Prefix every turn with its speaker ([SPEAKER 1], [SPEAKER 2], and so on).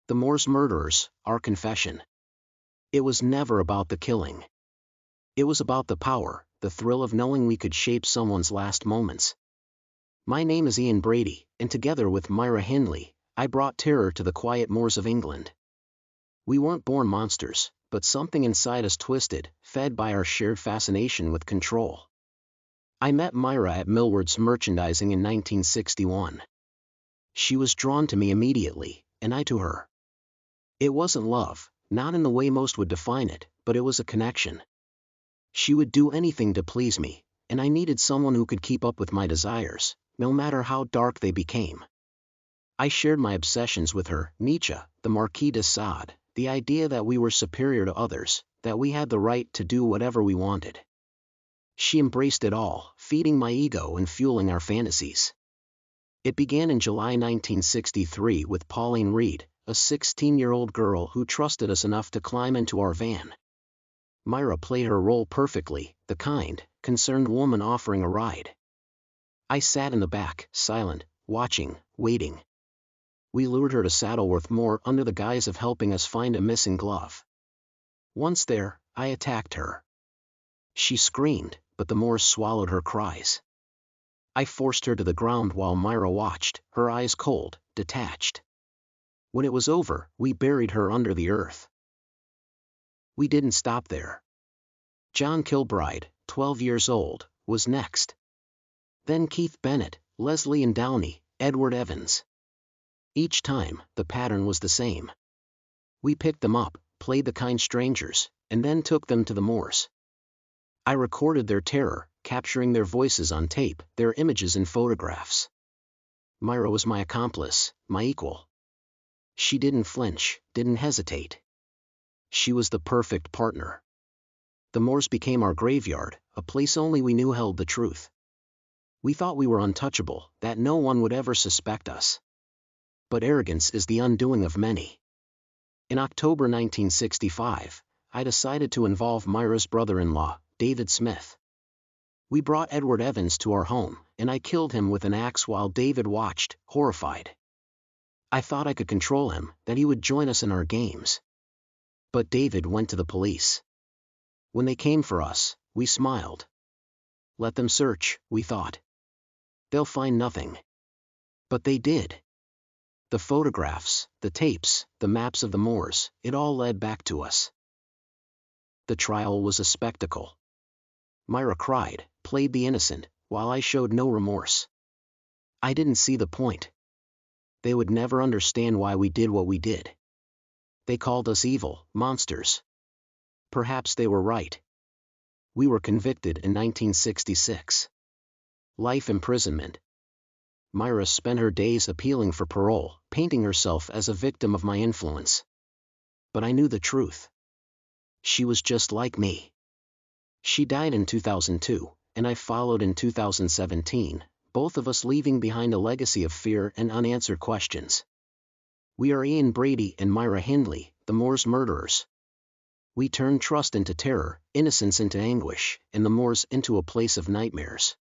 [SPEAKER 1] The Moors Murderers, Our Confession. It was never about the killing. It was about the power, the thrill of knowing we could shape someone's last moments. My name is Brady, and together with Myra Hindley, I brought terror to the quiet moors of England. We weren't born monsters, but something inside us twisted, fed by our shared fascination with control. I met Myra at Millward's Merchandising in 1961. She was drawn to me immediately, and I to her. It wasn't love, not in the way most would define it, but it was a connection. She would do anything to please me, and I needed someone who could keep up with my desires, no matter how dark they became. I shared my obsessions with her, Nietzsche, the Marquis de Sade, the idea that we were superior to others, that we had the right to do whatever we wanted. She embraced it all, feeding my ego and fueling our fantasies. It began in July 1963 with Pauline Reed, a 16-year-old girl who trusted us enough to climb into our van. Myra played her role perfectly, the kind, concerned woman offering a ride. I sat in the back, silent, watching, waiting. We lured her to Saddleworth Moor under the guise of helping us find a missing glove. Once there, I attacked her. She screamed, but the Moors swallowed her cries. I forced her to the ground while Myra watched, her eyes cold, detached. When it was over, we buried her under the earth. We didn't stop there. John Kilbride, 12 years old, was next. Then Keith Bennett, Leslie and Downey, Edward Evans. Each time, the pattern was the same. We picked them up, played the kind strangers, and then took them to the moors. I recorded their terror, capturing their voices on tape, their images in photographs. Myra was my accomplice, my equal. She didn't flinch, didn't hesitate. She was the perfect partner. The moors became our graveyard, a place only we knew held the truth. We thought we were untouchable, that no one would ever suspect us. But arrogance is the undoing of many. In October 1965, I decided to involve Myra's brother-in-law, David Smith. We brought Edward Evans to our home, and I killed him with an axe while David watched, horrified. I thought I could control him, that he would join us in our games. But David went to the police. When they came for us, we smiled. Let them search, we thought. They'll find nothing. But they did. The photographs, the tapes, the maps of the moors, it all led back to us. The trial was a spectacle. Myra cried, played the innocent, while I showed no remorse. I didn't see the point. They would never understand why we did what we did. They called us evil, monsters. Perhaps they were right. We were convicted in 1966. Life imprisonment. Myra spent her days appealing for parole, painting herself as a victim of my influence. But I knew the truth. She was just like me. She died in 2002, and I followed in 2017, both of us leaving behind a legacy of fear and unanswered questions. We are Brady and Myra Hindley, the Moors Murderers. We turned trust into terror, innocence into anguish, and the moors into a place of nightmares.